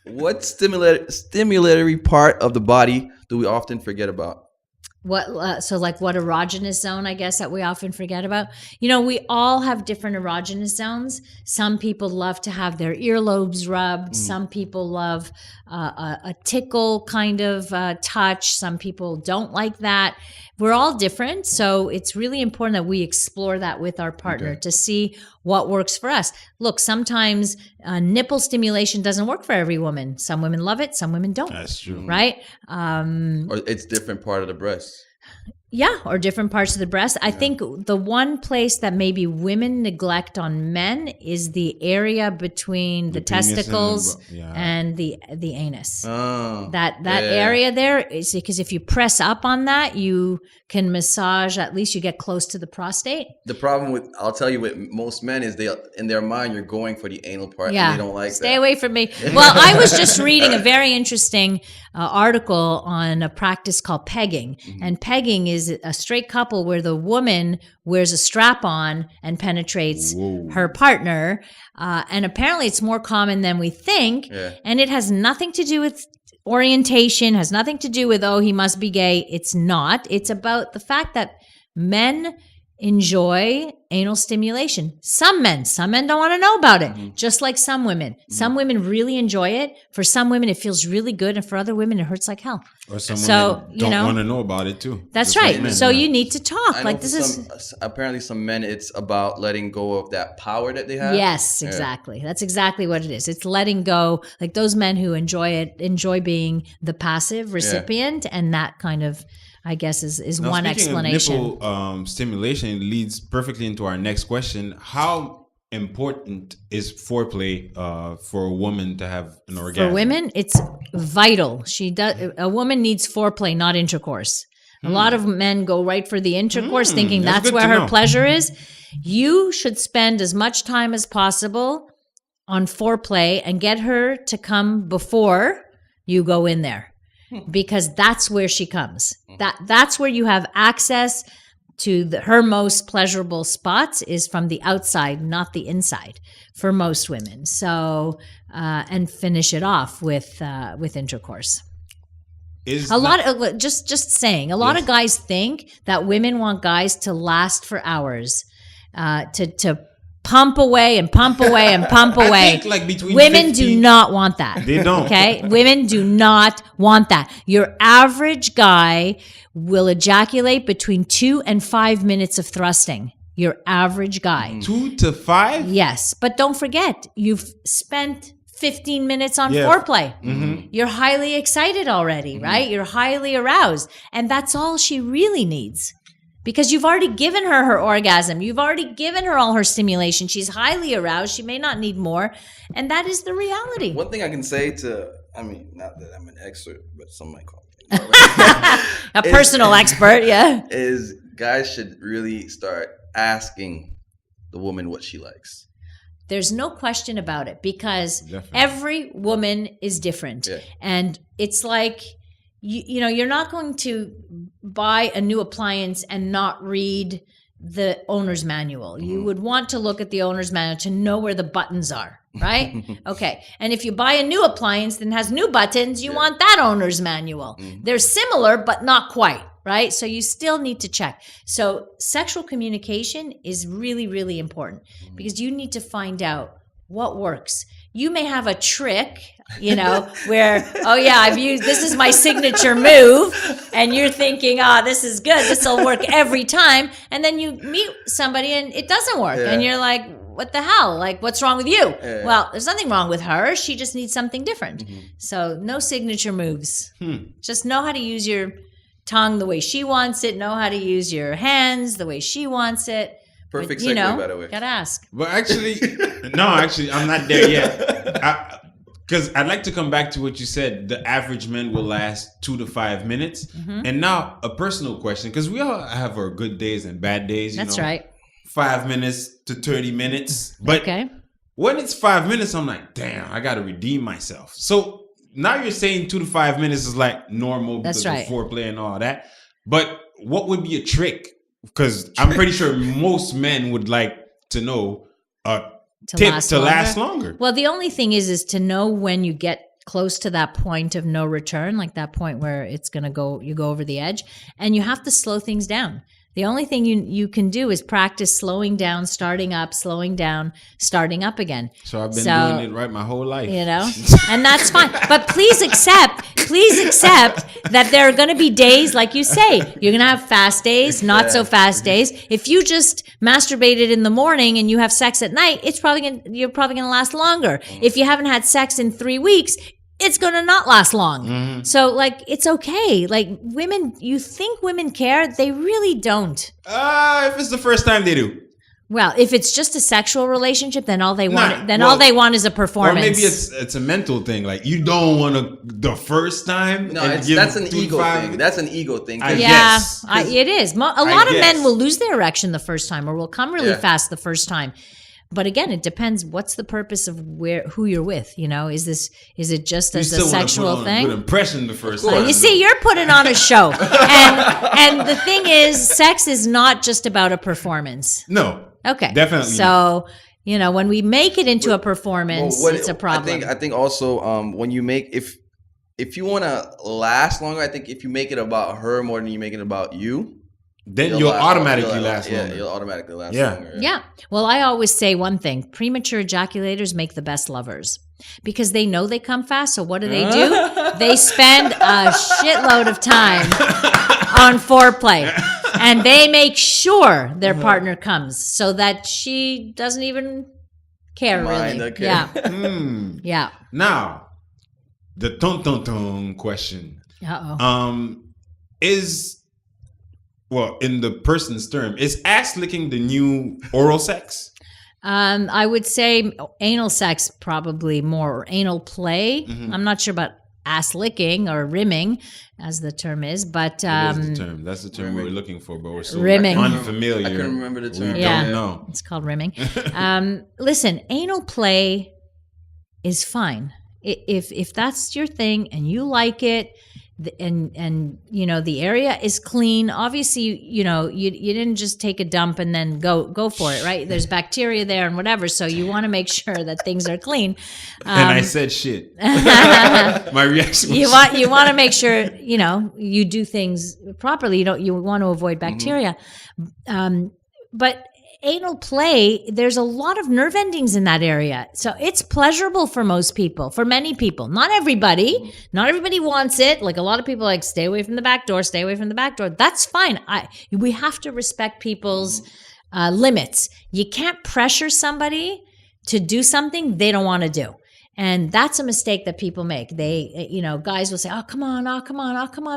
What stimulatory part of the body do we often forget about? What so like what erogenous zone, I guess, that we often forget about. You know, we all have different erogenous zones. Some people love to have their earlobes rubbed. Some people love a tickle kind of touch. Some people don't like that. We're all different, so it's really important that we explore that with our partner to see what works for us. Look, sometimes nipple stimulation doesn't work for every woman. Some women love it, some women don't. That's true. Right? Or it's different part of the breast. Yeah, or different parts of the breast. I think the one place that maybe women neglect on men is the area between the penis testicles and the anus. Oh, That area there is because if you press up on that, you can massage. At least you get close to the prostate. The problem with, I'll tell you, with most men is they, in their mind, you're going for the anal part, Yeah, and they don't like stay that. away from me. Well, I was just reading a very interesting article on a practice called pegging, and pegging is a straight couple where the woman wears a strap on and penetrates her partner, and apparently it's more common than we think, and it has nothing to do with orientation, has nothing to do with, oh, he must be gay. It's not. It's about the fact that men enjoy anal stimulation. Some men don't want to know about it, just like some women. Some women really enjoy it. For some women, it feels really good, and for other women, it hurts like hell. Or someone don't want to know about it too. That's Just right. like men. So you need to talk. I know Like for this is apparently some men, it's about letting go of that power that they have. yes, exactly. That's exactly what it is. It's letting go. Like those men who enjoy being the passive recipient, and that kind of, I guess, is Now, one speaking explanation. of nipple stimulation leads perfectly into our next question. How important is foreplay for a woman to have an orgasm? For women, it's vital. A woman needs foreplay, not intercourse. A lot of men go right for the intercourse, thinking that's that's good where to her know. pleasure is. You should spend as much time as possible on foreplay and get her to come before you go in there, because that's where she comes. That's where you have access to her most pleasurable spots, is from the outside, not the inside, for most women. So and finish it off with intercourse. A lot of guys think that women want guys to last for hours, to pump away and pump away and pump away. think like between women 50 do not want that. They don't. Okay? Women do not want that. Your average guy will ejaculate between 2 and 5 minutes of thrusting. Your average guy. 2 to 5? Yes, but don't forget, you've spent 15 minutes on Yeah. foreplay. You're highly excited already, right? You're highly aroused. And that's all she really needs. Because you've already given her orgasm. You've already given her all her stimulation. She's highly aroused. She may not need more. And that is the reality. One thing I can say I mean, not that I'm an expert, but some might call me. A personal expert, yeah. Is guys should really start asking the woman what she likes. There's no question about it, because Definitely. every woman is different. Yeah. And it's like, you know, you're not going to buy a new appliance and not read the owner's manual. You would want to look at the owner's manual to know where the buttons are, right? Okay. And if you buy a new appliance that has new buttons, you want that owner's manual. They're similar, but not quite, right? So you still need to check. So sexual communication is really, really important, because you need to find out what works. You may have a trick, you know, where, oh yeah, this is my signature move, and you're thinking, this is good, this will work every time. And then you meet somebody and it doesn't work. Yeah. And you're like, what the hell? Like, what's wrong with you? Yeah. Well, there's nothing wrong with her. She just needs something different. So no signature moves. Just know how to use your tongue the way she wants it. Know how to use your hands the way she wants it. Perfect But, segue, by the way. Gotta ask. But actually, I'm not there yet. Because I'd like to come back to what you said. The average man will last 2 to 5 minutes. And now a personal question, because we all have our good days and bad days. That's right. 5 minutes to 30 minutes. But when it's 5 minutes, I'm like, damn, I got to redeem myself. So now you're saying 2 to 5 minutes is like normal because of foreplay and all that. But what would be a trick? Because I'm pretty sure most men would like to know a tip to last longer. Well, the only thing is to know when you get close to that point of no return, like that point where it's going to go, you go over the edge, and you have to slow things down. The only thing you can do is practice slowing down, starting up, slowing down, starting up again. So I've been doing it right my whole life. You know, and that's fine. But please accept that there are going to be days, like you say, you're going to have fast days, not so fast days. If you just masturbated in the morning and you have sex at night, you're probably going to last longer. If you haven't had sex in 3 weeks, it's going to not last long. Mm-hmm. So, like, it's okay. Like, women, you think women care? They really don't. If it's the first time, they do. Well, if it's just a sexual relationship, then all they want, all they want is a performance. Or maybe it's a mental thing. Like, you don't want to the first time. No, that's an ego thing. That's an ego thing. It is. A lot of men will lose their erection the first time, or will come really fast the first time. But again, it depends. What's the purpose of who you're with? You know, is it just as a sexual thing? Good impression the first time. You see, you're putting on a show, and the thing is, sex is not just about a performance. No. Okay. Definitely. So, you know, when we make it into a performance, it's a problem. I think also when you make if you want to last longer, I think if you make it about her more than you make it about you, then you'll automatically last longer. Yeah, you'll automatically last longer. Yeah. Well, I always say one thing. Premature ejaculators make the best lovers because they know they come fast. So what do? They spend a shitload of time on foreplay. And they make sure their partner comes so that she doesn't even care, really. Okay. Yeah. Yeah. Now, the ton question. Well, in the person's term, is ass licking the new oral sex? I would say anal sex probably more, or anal play. Mm-hmm. I'm not sure about ass licking or rimming, as the term is, but it is the term. That's the term we're looking for, but we're so rimming. Unfamiliar. I couldn't remember the term. We don't know. It's called rimming. Listen, anal play is fine if that's your thing and you like it. And you know the area is clean. Obviously, you know you didn't just take a dump and then go for it, right? There's bacteria there and whatever, so you want to make sure that things are clean. And I said shit. My reaction was you want to make sure you do things properly. You want to avoid bacteria, but anal play, there's a lot of nerve endings in that area. So it's pleasurable for most people, for many people. Not everybody. Not everybody wants it. Like a lot of people like, stay away from the back door, stay away from the back door. That's fine. We have to respect people's limits. You can't pressure somebody to do something they don't want to do. And that's a mistake that people make. They, guys will say, oh, come on,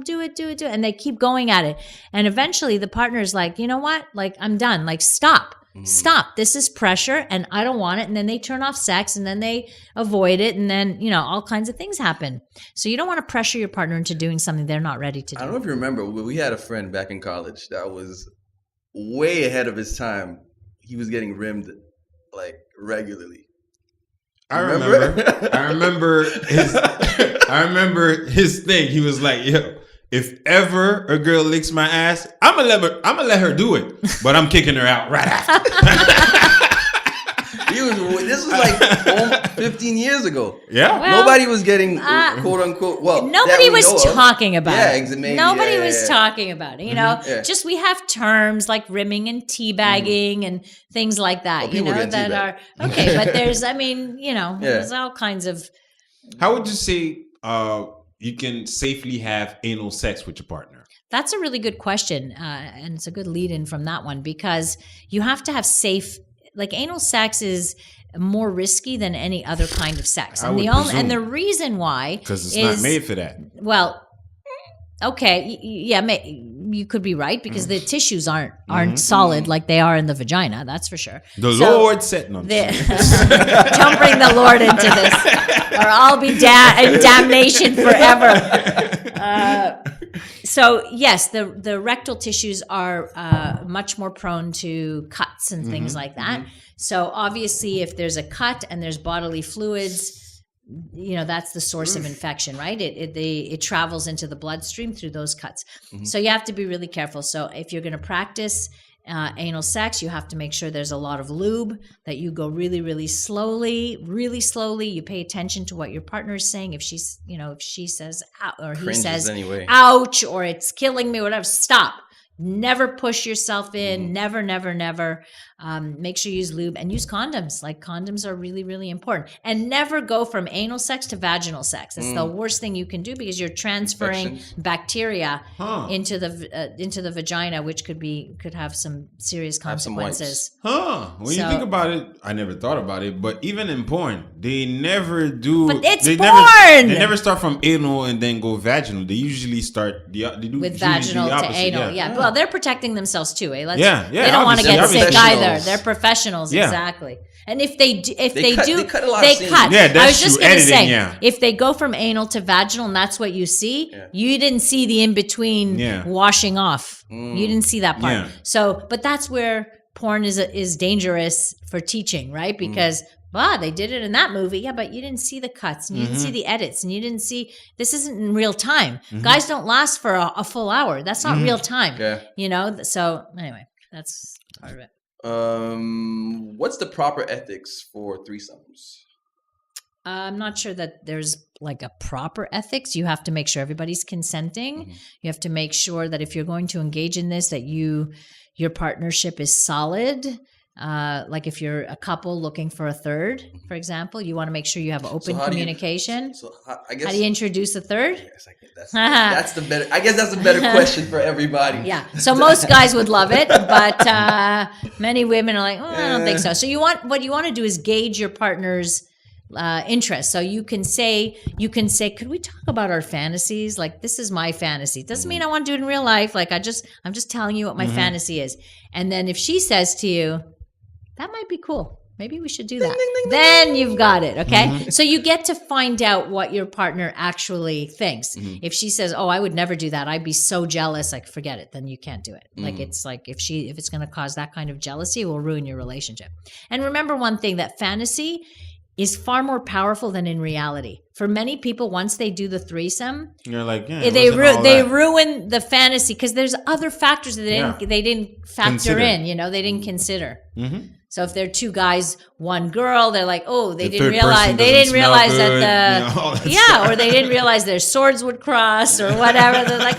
do it. And they keep going at it. And eventually the partner is like, you know what? Like, I'm done. Like, stop. This is pressure and I don't want it. And then they turn off sex and then they avoid it. And then, all kinds of things happen. So you don't want to pressure your partner into doing something they're not ready to do. I don't know if you remember, we had a friend back in college that was way ahead of his time. He was getting rimmed like regularly. I remember his thing. He was like, "Yo, if ever a girl licks my ass, I'm gonna let her do it, but I'm kicking her out right after." This was like 15 years ago. Yeah, well, nobody was getting quote unquote. Well, nobody was talking about it. Nobody was talking about it. Just we have terms like rimming and teabagging and things like that. That are okay. But there's, there's all kinds of. How would you say you can safely have anal sex with your partner? That's a really good question, and it's a good lead-in from that one because you have to have safe. Like anal sex is more risky than any other kind of sex, and the reason why because it's not made for that. Well, okay, you could be right because the tissues aren't solid like they are in the vagina. That's for sure. The Lord said no. Don't bring the Lord into this, or I'll be in damnation forever. So yes, the rectal tissues are much more prone to cuts and things like that. So obviously, if there's a cut and there's bodily fluids, that's the source of infection, right? It travels into the bloodstream through those cuts. So you have to be really careful. So if you're going to practice Anal sex, you have to make sure there's a lot of lube, that you go really, really slowly, really slowly. You pay attention to what your partner is saying. If she's, if she says, or he says, anyway. ouch, or it's killing me, whatever, stop. Never push yourself in. Never, never, never. Make sure you use lube and use condoms. Like, condoms are really, really important. And never go from anal sex to vaginal sex. It's the worst thing you can do, because you're transferring bacteria into the vagina, which could have some serious consequences. When you think about it, I never thought about it, but even in porn, they never do. But it's porn. They never start from anal and then go vaginal. They usually start with vaginal to anal. Yeah. Well, they're protecting themselves too. Eh? They don't want to get sick either. They're professionals, exactly. And if they cut a lot of scenes. Yeah, that's I was just going to say, if they go from anal to vaginal and that's what you see, you didn't see the in between washing off. You didn't see that part. Yeah. So, but that's where porn is dangerous for teaching, right? Because they did it in that movie. Yeah, but you didn't see the cuts, and you didn't see the edits, and you didn't see, this isn't in real time. Guys don't last for a full hour. That's not real time. Yeah. So anyway, that's part of it. What's the proper ethics for threesomes? I'm not sure that there's like a proper ethics. You have to make sure everybody's consenting. You have to make sure that if you're going to engage in this, that your partnership is solid. Like if you're a couple looking for a third, for example, you want to make sure you have open communication. I guess, how do you introduce a third? Yes, that's the better. I guess that's a better question for everybody. Yeah. So most guys would love it, but many women are like, I don't think so. So what you want to do is gauge your partner's interest. So you can say, could we talk about our fantasies? Like, this is my fantasy. It doesn't mean I want to do it in real life. Like, I'm just telling you what my fantasy is. And then if she says to you, that might be cool, maybe we should do that, then you've got it. Okay. So you get to find out what your partner actually thinks. If she says, I would never do that, I'd be so jealous, like, forget it, then you can't do it. Like, it's like, if it's going to cause that kind of jealousy, it will ruin your relationship. And remember one thing, that fantasy is far more powerful than in reality. For many people, once they do the threesome, you're like, they ruin the fantasy, because there's other factors that they didn't factor in. They didn't consider. So if they're two guys, one girl, they're like, they didn't realize that or they didn't realize their swords would cross or whatever. They're like,